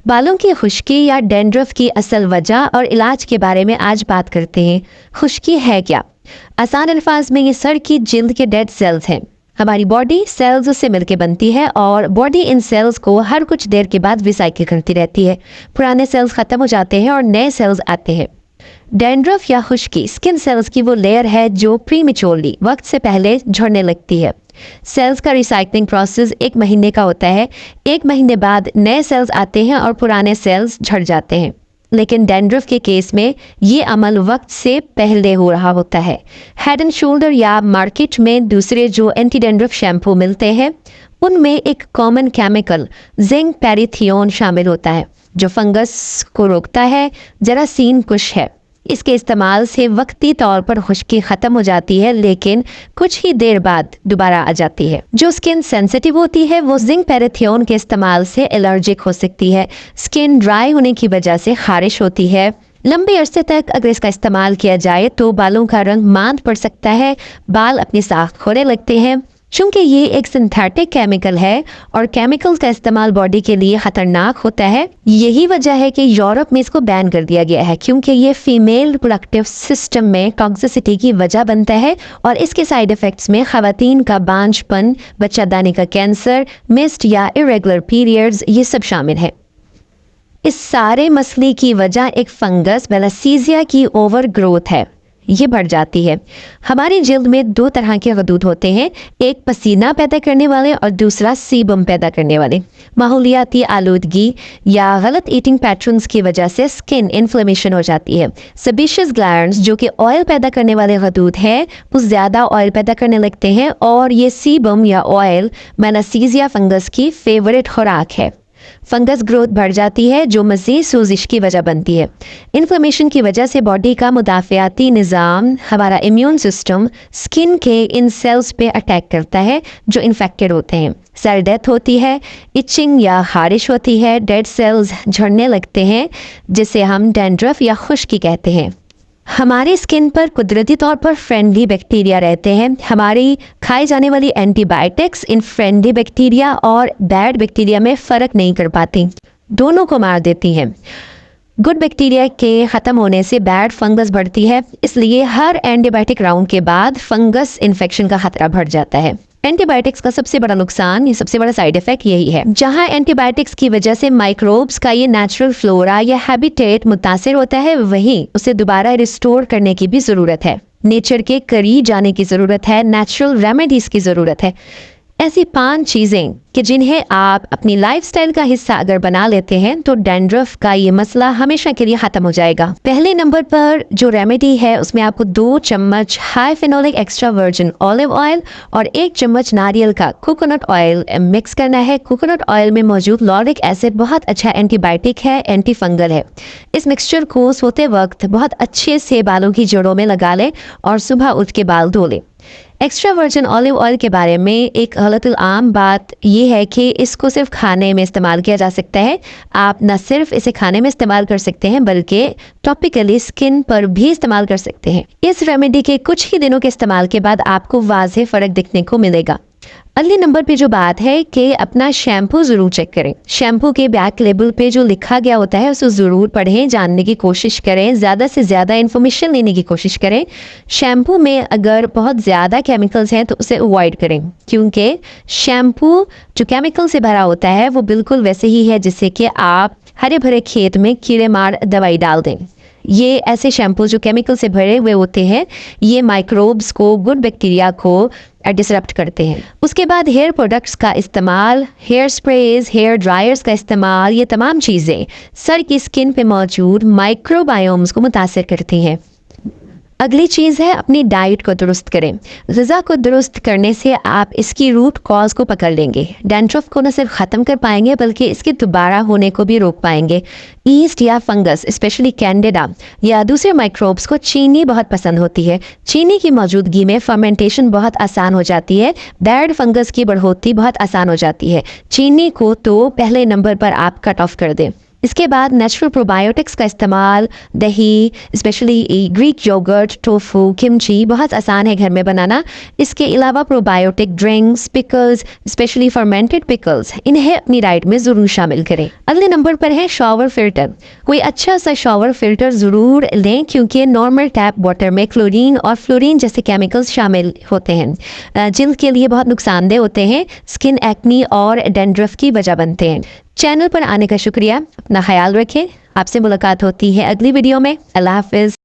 बालों की खुश्की या डैंड्रफ की असल वजह और इलाज के बारे में आज बात करते हैं। खुश्की है क्या? आसान अल्फाज में ये सर की जिल्द के डेड सेल्स हैं। हमारी बॉडी सेल्स से मिलकर बनती है और बॉडी इन सेल्स को हर कुछ देर के बाद रिसाइकिल करती रहती है। पुराने सेल्स खत्म हो जाते हैं और नए सेल्स आते हैं। डैंड्रफ या खुश्की स्किन सेल्स की वो लेयर है जो प्रीमेच्योरली वक्त से पहले झड़ने लगती है। सेल्स का रिसाइकलिंग प्रोसेस 1 महीने का होता है। 1 महीने बाद नए सेल्स आते हैं और पुराने सेल्स झड़ जाते हैं। लेकिन डैंड्रफ के केस में ये अमल वक्त से पहले हो रहा होता है। हेड एंड शोल्डर या मार्केट में दूसरे जो एंटी डैंड्रफ शैम्पू मिलते हैं उनमें एक कॉमन केमिकल जिंक पैराथियोन शामिल होता है जो फंगस को रोकता है। जरासीन कुश है। इसके इस्तेमाल से वक्ती तौर पर खुश्की ख़त्म हो जाती है लेकिन कुछ ही देर बाद दोबारा आ जाती है। जो स्किन सेंसिटिव होती है वो जिंक पैराथियोन के इस्तेमाल से एलर्जिक हो सकती है। स्किन ड्राई होने की वजह से खारिश होती है। लंबे अरसे तक अगर इसका इस्तेमाल किया जाए तो बालों का रंग मांद पड़ सकता है। बाल अपनी साख खोने लगते हैं। चूंकि ये एक सिंथेटिक केमिकल है और केमिकल्स का इस्तेमाल बॉडी के लिए खतरनाक होता है, यही वजह है कि यूरोप में इसको बैन कर दिया गया है क्योंकि ये फीमेल रिप्रोडक्टिव सिस्टम में टॉक्सिसिटी की वजह बनता है और इसके साइड इफ़ेक्ट्स में ख़वातीन का बांझपन, बच्चादानी का कैंसर, मिस्ड या इरेगुलर पीरियड्स ये सब शामिल है। इस सारे मसले की वजह एक फंगस मेलासीजिया की ओवर ग्रोथ है। ये बढ़ जाती है। हमारी जिल्द में 2 तरह के गदूद होते हैं, एक पसीना पैदा करने वाले और दूसरा सीबम पैदा करने वाले। माहौलियाती आलूदगी या गलत ईटिंग पैटर्न्स की वजह से स्किन इन्फ्लेमेशन हो जाती है। सेबेशियस ग्लैंड्स जो कि ऑयल पैदा करने वाले गदूद हैं वो ज़्यादा ऑयल पैदा करने लगते हैं और ये सीबम या ऑयल मेलासीजिया फंगस की फेवरेट खुराक है। फंगस ग्रोथ बढ़ जाती है जो मज़ीद सूजिश की वजह बनती है। इन्फ्लेमेशन की वजह से बॉडी का मुदाफ़ियाती निज़ाम, हमारा इम्यून सिस्टम स्किन के इन सेल्स पे अटैक करता है जो इन्फेक्टेड होते हैं। सेल डेथ होती है, इचिंग या खारिश होती है, डेड सेल्स झड़ने लगते हैं जिसे हम डैंड्रफ या खुश्की कहते हैं। हमारी स्किन पर कुदरती तौर पर फ्रेंडली बैक्टीरिया रहते हैं। हमारी खाई जाने वाली एंटीबायोटिक्स इन फ्रेंडली बैक्टीरिया और बैड बैक्टीरिया में फ़र्क नहीं कर पाती, दोनों को मार देती हैं। गुड बैक्टीरिया के ख़त्म होने से बैड फंगस बढ़ती है, इसलिए हर एंटीबायोटिक राउंड के बाद फंगस इन्फेक्शन का खतरा बढ़ जाता है। एंटीबायोटिक्स का सबसे बड़ा नुकसान, ये सबसे बड़ा साइड इफेक्ट यही है। जहां एंटीबायोटिक्स की वजह से माइक्रोब्स का ये नेचुरल फ्लोरा या हैबिटेट मुतासिर होता है, वहीं उसे दोबारा रिस्टोर करने की भी ज़रूरत है। नेचर के करीब जाने की ज़रूरत है, नेचुरल रेमेडीज़ की ज़रूरत है। ऐसी 5 चीज़ें कि जिन्हें आप अपनी लाइफस्टाइल का हिस्सा अगर बना लेते हैं तो डैंड्रफ का ये मसला हमेशा के लिए ख़त्म हो जाएगा। पहले नंबर पर जो रेमेडी है उसमें आपको 2 चम्मच high phenolic extra virgin olive oil और 1 चम्मच नारियल का कोकोनट ऑयल मिक्स करना है। कोकोनट ऑयल में मौजूद लॉरिक एसिड बहुत अच्छा एंटीबायोटिक है, एंटी फंगल है। इस मिक्सचर को सोते वक्त बहुत अच्छे से बालों की जड़ों में लगा लें और सुबह उठ के बाल धो लें। एक्स्ट्रा वर्जिन ऑलिव ऑयल के बारे में एक गलत आम बात यह है कि इसको सिर्फ खाने में इस्तेमाल किया जा सकता है। आप न सिर्फ इसे खाने में इस्तेमाल कर सकते हैं बल्कि टॉपिकली स्किन पर भी इस्तेमाल कर सकते हैं। इस रेमेडी के कुछ ही दिनों के इस्तेमाल के बाद आपको वाज़ेह फ़र्क दिखने को मिलेगा। अगले नंबर पे जो बात है कि अपना शैम्पू ज़रूर चेक करें। शैम्पू के बैक लेबल पे जो लिखा गया होता है उसे ज़रूर पढ़ें, जानने की कोशिश करें, ज़्यादा से ज़्यादा इन्फॉर्मेशन लेने की कोशिश करें। शैम्पू में अगर बहुत ज़्यादा केमिकल्स हैं तो उसे अवॉइड करें क्योंकि शैम्पू जो केमिकल से भरा होता है वो बिल्कुल वैसे ही है जैसे कि आप हरे भरे खेत में कीड़े मार दवाई डाल दें। ये ऐसे शैम्पू जो केमिकल से भरे हुए होते हैं ये माइक्रोब्स को, गुड बैक्टीरिया को डिसरप्ट करते हैं। उसके बाद हेयर प्रोडक्ट्स का इस्तेमाल, हेयर स्प्रेज, हेयर ड्रायर्स का इस्तेमाल, ये तमाम चीज़ें सर की स्किन पे मौजूद माइक्रोबायोम्स को मुतासिर करती हैं। अगली चीज़ है अपनी डाइट को दुरुस्त करें। ग़िज़ा को दुरुस्त करने से आप इसकी रूट कॉज को पकड़ लेंगे। डैंड्रफ को न सिर्फ ख़त्म कर पाएंगे बल्कि इसके दोबारा होने को भी रोक पाएंगे। ईस्ट या फंगस, स्पेशली कैंडिडा या दूसरे माइक्रोब्स को चीनी बहुत पसंद होती है। चीनी की मौजूदगी में फर्मेंटेशन बहुत आसान हो जाती है। बैड फंगस की बढ़ोतरी बहुत आसान हो जाती है। चीनी को तो पहले नंबर पर आप कट ऑफ कर दें। इसके बाद नेचुरल प्रोबायोटिक्स का इस्तेमाल, दही, specially Greek yogurt, tofu, kimchi बहुत आसान है घर में बनाना। इसके अलावा probiotic drinks, pickles, specially fermented pickles, इन्हें अपनी डाइट में ज़रूर शामिल करें। अगले नंबर पर है शॉवर फिल्टर। कोई अच्छा सा शॉवर फिल्टर ज़रूर लें क्योंकि नॉर्मल टैप वाटर में क्लोरीन और फ्लोरीन जैसे केमिकल्स शामिल होते हैं, जिल्द के लिए बहुत नुकसानदेह होते हैं, स्किन एक्नी और डेंड्रफ की वजह बनते हैं। चैनल पर आने का शुक्रिया। अपना ख्याल रखें। आपसे मुलाकात होती है अगली वीडियो में। अल्लाह हाफिज़।